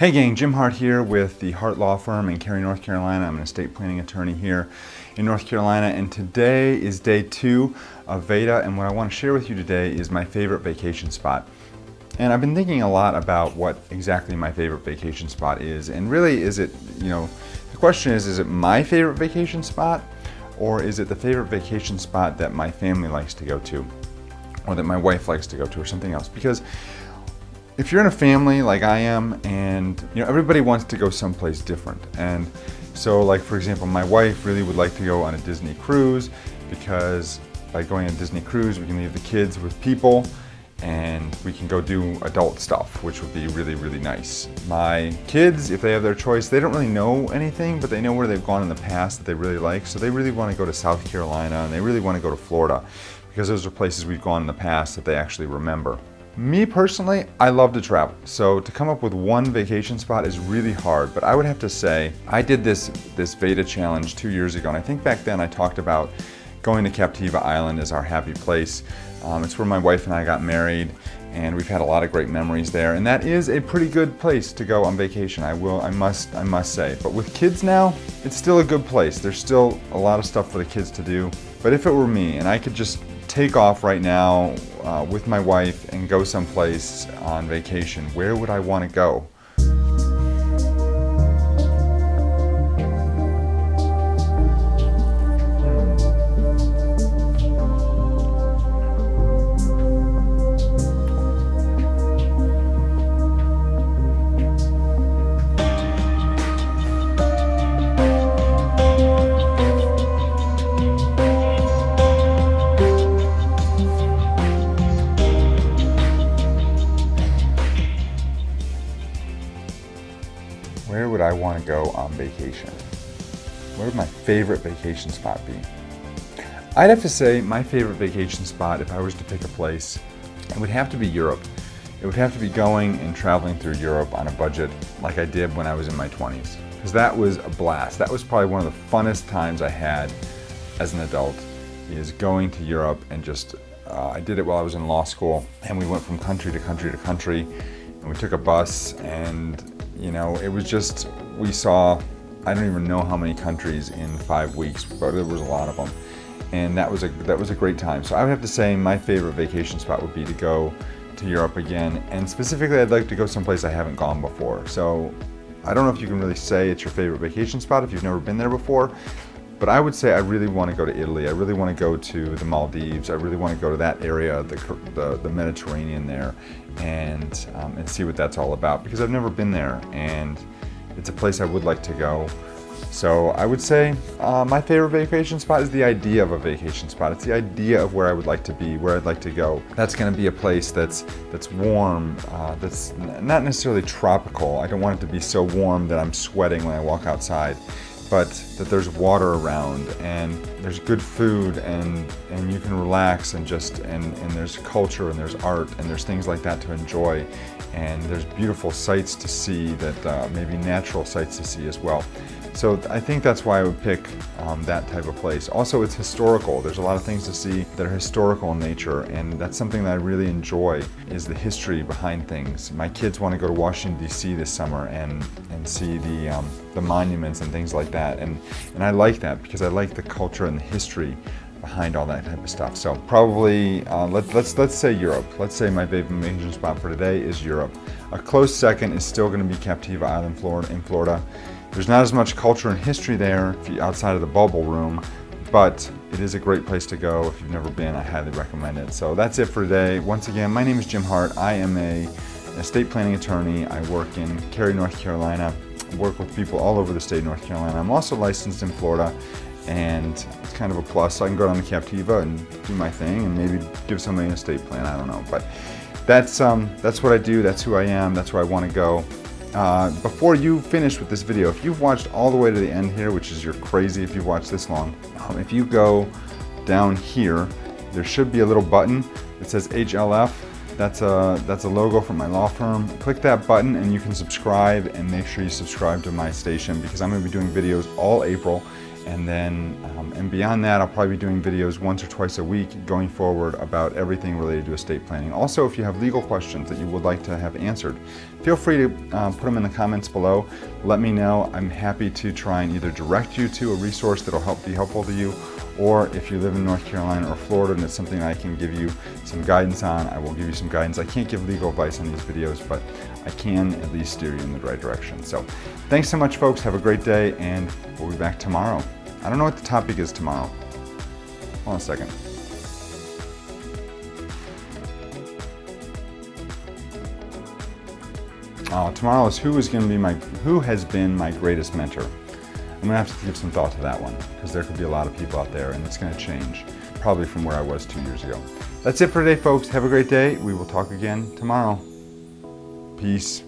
Hey gang, Jim Hart here with the Hart Law Firm in Cary, North Carolina. I'm an estate planning attorney here in North Carolina, and today is day 2 of VEDA, and what I want to share with you today is my favorite vacation spot. And I've been thinking a lot about what exactly my favorite vacation spot is, and really is it, the question is it my favorite vacation spot, or is it the favorite vacation spot that my family likes to go to, or that my wife likes to go to, or something else? Because if you're in a family like I am, and everybody wants to go someplace different, and so like for example, my wife really would like to go on a Disney cruise, because by going on a Disney cruise we can leave the kids with people and we can go do adult stuff, which would be really, really nice. My kids, if they have their choice, they don't really know anything, but they know where they've gone in the past that they really like, so they really want to go to South Carolina and they really want to go to Florida, because those are places we've gone in the past that they actually remember. Me personally, I love to travel, so to come up with one vacation spot is really hard, but I would have to say I did this VEDA challenge 2 years ago, and I think back then I talked about going to Captiva Island as our happy place. It's where my wife and I got married, and we've had a lot of great memories there, and that is a pretty good place to go on vacation. I must say. But with kids now, it's still a good place. There's still a lot of stuff for the kids to do. But if it were me and I could just take off right now with my wife and go someplace on vacation, where would I want to go? Where would I want to go on vacation? Where would my favorite vacation spot be? I'd have to say my favorite vacation spot, if I was to pick a place, it would have to be Europe. It would have to be going and traveling through Europe on a budget like I did when I was in my 20s. Because that was a blast. That was probably one of the funnest times I had as an adult, is going to Europe and just, I did it while I was in law school, and we went from country to country to country, and we took a bus, and it was just, we saw, I don't even know how many countries in 5 weeks, but there was a lot of them. And that was a great time. So I would have to say my favorite vacation spot would be to go to Europe again. And specifically, I'd like to go someplace I haven't gone before. So I don't know if you can really say it's your favorite vacation spot if you've never been there before, but I would say I really want to go to Italy. I really want to go to the Maldives. I really want to go to that area, the Mediterranean there, and see what that's all about, because I've never been there, and it's a place I would like to go. So I would say my favorite vacation spot is the idea of a vacation spot. It's the idea of where I would like to be, where I'd like to go. That's going to be a place that's warm, that's not necessarily tropical. I don't want it to be so warm that I'm sweating when I walk outside, but that there's water around, and there's good food, and you can relax, and there's culture, and there's art, and there's things like that to enjoy, and there's beautiful sights to see, that maybe natural sights to see as well. So I think that's why I would pick that type of place. Also, it's historical. There's a lot of things to see that are historical in nature, and that's something that I really enjoy, is the history behind things. My kids want to go to Washington, D.C. this summer and see the monuments and things like that, and I like that because I like the culture and the history behind all that type of stuff. So probably let's say Europe. Let's say my favorite vacation spot for today is Europe. A close second is still going to be Captiva Island, Florida. There's not as much culture and history there outside of the bubble room, but it is a great place to go. If you've never been, I highly recommend it. So that's it for today. Once again, my name is Jim Hart. I am an estate planning attorney. I work in Cary, North Carolina. I work with people all over the state of North Carolina. I'm also licensed in Florida, and it's kind of a plus. So I can go down to Captiva and do my thing and maybe give somebody an estate plan. I don't know, but that's what I do. That's who I am. That's where I want to go. Before you finish with this video, if you've watched all the way to the end here, which is you're crazy if you've watched this long, if you go down here, there should be a little button that says HLF. That's a logo from my law firm. Click that button and you can subscribe, and make sure you subscribe to my station, because I'm going to be doing videos all April, And then, and beyond that, I'll probably be doing videos once or twice a week going forward about everything related to estate planning. Also, if you have legal questions that you would like to have answered, feel free to put them in the comments below. Let me know. I'm happy to try and either direct you to a resource that'll be helpful to you, or if you live in North Carolina or Florida and it's something I can give you some guidance on, I will give you some guidance. I can't give legal advice on these videos, but I can at least steer you in the right direction. So thanks so much, folks. Have a great day, and we'll be back tomorrow. I don't know what the topic is tomorrow. Hold on a second. Tomorrow is who has been my greatest mentor. I'm gonna have to give some thought to that one, because there could be a lot of people out there, and it's gonna change, probably from where I was 2 years ago. That's it for today, folks. Have a great day. We will talk again tomorrow. Peace.